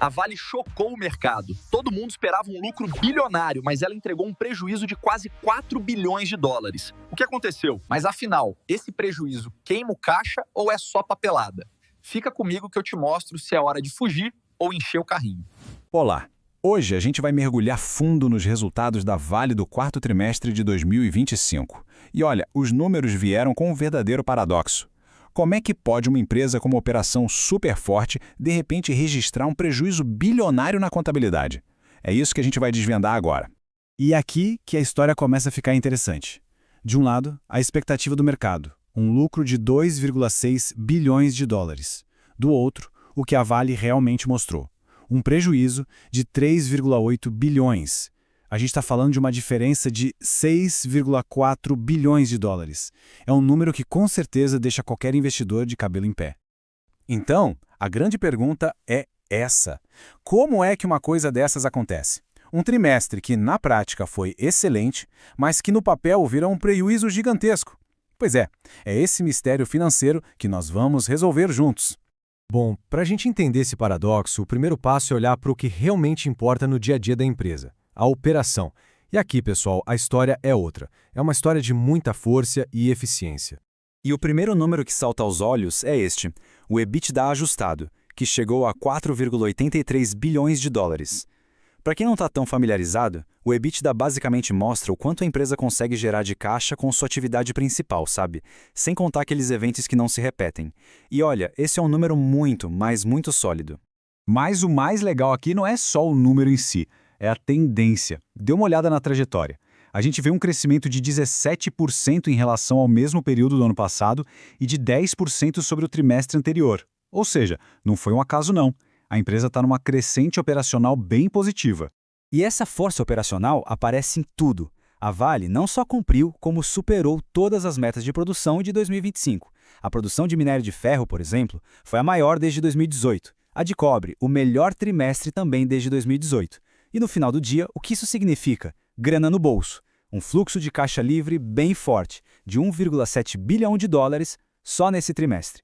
A Vale chocou o mercado. Todo mundo esperava um lucro bilionário, mas ela entregou um prejuízo de quase 4 bilhões de dólares. O que aconteceu? Mas afinal, esse prejuízo queima o caixa ou é só papelada? Fica comigo que eu te mostro se é hora de fugir ou encher o carrinho. Olá! Hoje a gente vai mergulhar fundo nos resultados da Vale do quarto trimestre de 2025. E olha, os números vieram com um verdadeiro paradoxo. Como é que pode uma empresa com uma operação super forte de repente registrar um prejuízo bilionário na contabilidade? É isso que a gente vai desvendar agora. E é aqui que a história começa a ficar interessante. De um lado, a expectativa do mercado, um lucro de 2,6 bilhões de dólares. Do outro, o que a Vale realmente mostrou, um prejuízo de 3,8 bilhões. A gente está falando de uma diferença de 6,4 bilhões de dólares. É um número que com certeza deixa qualquer investidor de cabelo em pé. Então, a grande pergunta é essa. Como é que uma coisa dessas acontece? Um trimestre que, na prática, foi excelente, mas que no papel vira um prejuízo gigantesco. Pois é esse mistério financeiro que nós vamos resolver juntos. Bom, para a gente entender esse paradoxo, o primeiro passo é olhar para o que realmente importa no dia a dia da empresa, a operação. E aqui, pessoal, a história é outra. É uma história de muita força e eficiência. E o primeiro número que salta aos olhos é este, o EBITDA ajustado, que chegou a 4,83 bilhões de dólares. Para quem não está tão familiarizado, o EBITDA basicamente mostra o quanto a empresa consegue gerar de caixa com sua atividade principal, sabe? Sem contar aqueles eventos que não se repetem. E olha, esse é um número muito, mas muito sólido. Mas o mais legal aqui não é só o número em si, é a tendência. Dê uma olhada na trajetória. A gente vê um crescimento de 17% em relação ao mesmo período do ano passado e de 10% sobre o trimestre anterior. Ou seja, não foi um acaso não. A empresa está numa crescente operacional bem positiva. E essa força operacional aparece em tudo. A Vale não só cumpriu, como superou todas as metas de produção de 2025. A produção de minério de ferro, por exemplo, foi a maior desde 2018. A de cobre, o melhor trimestre também desde 2018. E no final do dia, o que isso significa? Grana no bolso. Um fluxo de caixa livre bem forte, de 1,7 bilhão de dólares só nesse trimestre.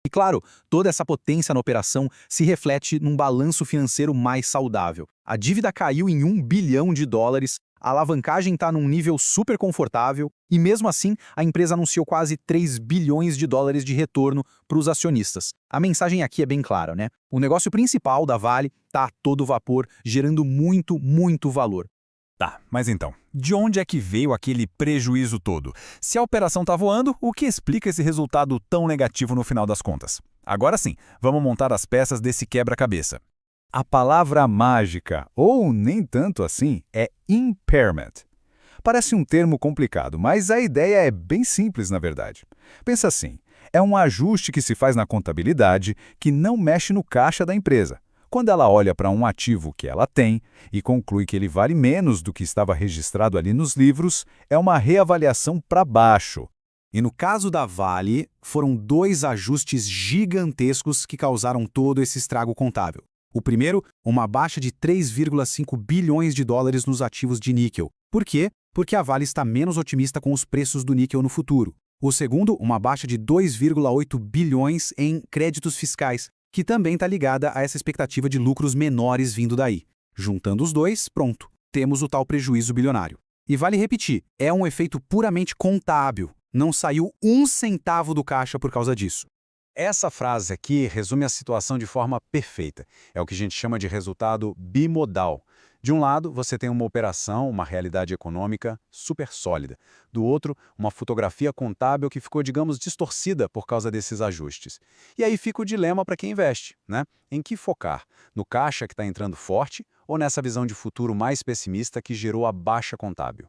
E claro, toda essa potência na operação se reflete num balanço financeiro mais saudável. A dívida caiu em 1 bilhão de dólares, a alavancagem está num nível super confortável e mesmo assim a empresa anunciou quase 3 bilhões de dólares de retorno para os acionistas. A mensagem aqui é bem clara, né? O negócio principal da Vale está a todo vapor, gerando muito valor. Tá, mas então, de onde é que veio aquele prejuízo todo? Se a operação está voando, o que explica esse resultado tão negativo no final das contas? Agora sim, vamos montar as peças desse quebra-cabeça. A palavra mágica, ou nem tanto assim, é impairment. Parece um termo complicado, mas a ideia é bem simples na verdade. Pensa assim, é um ajuste que se faz na contabilidade que não mexe no caixa da empresa. Quando ela olha para um ativo que ela tem e conclui que ele vale menos do que estava registrado ali nos livros, é uma reavaliação para baixo. E no caso da Vale, foram 2 ajustes gigantescos que causaram todo esse estrago contábil. O primeiro, uma baixa de 3,5 bilhões de dólares nos ativos de níquel. Por quê? Porque a Vale está menos otimista com os preços do níquel no futuro. O segundo, uma baixa de 2,8 bilhões em créditos fiscais, que também está ligada a essa expectativa de lucros menores vindo daí. Juntando os dois, pronto, temos o tal prejuízo bilionário. E vale repetir, é um efeito puramente contábil. Não saiu 1 centavo do caixa por causa disso. Essa frase aqui resume a situação de forma perfeita. É o que a gente chama de resultado bimodal. De um lado, você tem uma operação, uma realidade econômica super sólida. Do outro, uma fotografia contábil que ficou, digamos, distorcida por causa desses ajustes. E aí fica o dilema para quem investe, né? Em que focar? No caixa que está entrando forte ou nessa visão de futuro mais pessimista que gerou a baixa contábil?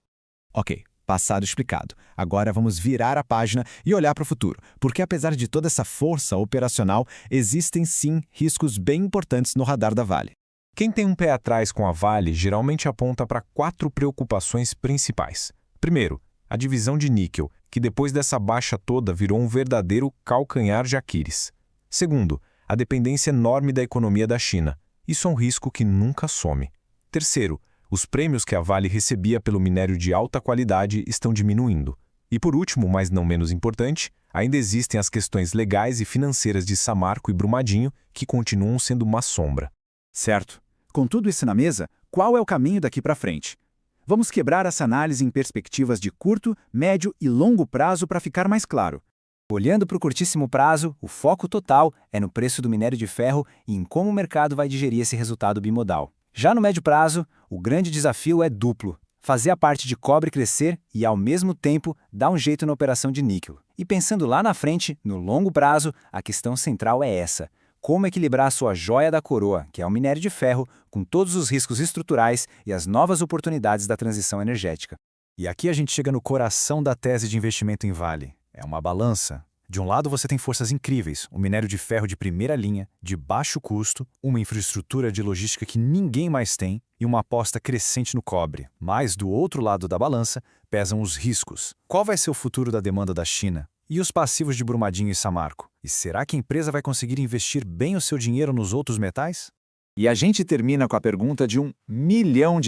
Ok, passado explicado. Agora vamos virar a página e olhar para o futuro, porque apesar de toda essa força operacional, existem sim riscos bem importantes no radar da Vale. Quem tem um pé atrás com a Vale geralmente aponta para 4 preocupações principais. Primeiro, a divisão de níquel, que depois dessa baixa toda virou um verdadeiro calcanhar de Aquiles. Segundo, a dependência enorme da economia da China. Isso é um risco que nunca some. Terceiro, os prêmios que a Vale recebia pelo minério de alta qualidade estão diminuindo. E por último, mas não menos importante, ainda existem as questões legais e financeiras de Samarco e Brumadinho que continuam sendo uma sombra. Certo. Com tudo isso na mesa, qual é o caminho daqui para frente? Vamos quebrar essa análise em perspectivas de curto, médio e longo prazo para ficar mais claro. Olhando para o curtíssimo prazo, o foco total é no preço do minério de ferro e em como o mercado vai digerir esse resultado bimodal. Já no médio prazo, o grande desafio é duplo: fazer a parte de cobre crescer e, ao mesmo tempo, dar um jeito na operação de níquel. E pensando lá na frente, no longo prazo, a questão central é essa: como equilibrar a sua joia da coroa, que é o minério de ferro, com todos os riscos estruturais e as novas oportunidades da transição energética. E aqui a gente chega no coração da tese de investimento em Vale. É uma balança. De um lado você tem forças incríveis, um minério de ferro de primeira linha, de baixo custo, uma infraestrutura de logística que ninguém mais tem e uma aposta crescente no cobre. Mas do outro lado da balança pesam os riscos. Qual vai ser o futuro da demanda da China? E os passivos de Brumadinho e Samarco? E será que a empresa vai conseguir investir bem o seu dinheiro nos outros metais? E a gente termina com a pergunta de $1 milhão,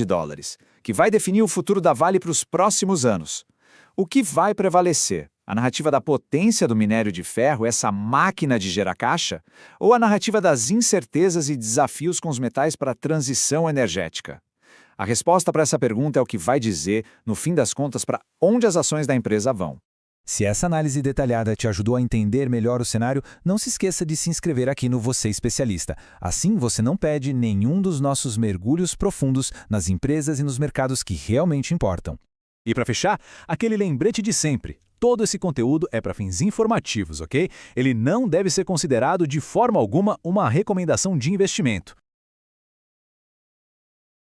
que vai definir o futuro da Vale para os próximos anos. O que vai prevalecer? A narrativa da potência do minério de ferro, essa máquina de gerar caixa? Ou a narrativa das incertezas e desafios com os metais para a transição energética? A resposta para essa pergunta é o que vai dizer, no fim das contas, para onde as ações da empresa vão. Se essa análise detalhada te ajudou a entender melhor o cenário, não se esqueça de se inscrever aqui no Você Especialista. Assim você não perde nenhum dos nossos mergulhos profundos nas empresas e nos mercados que realmente importam. E para fechar, aquele lembrete de sempre. Todo esse conteúdo é para fins informativos, ok? Ele não deve ser considerado de forma alguma uma recomendação de investimento.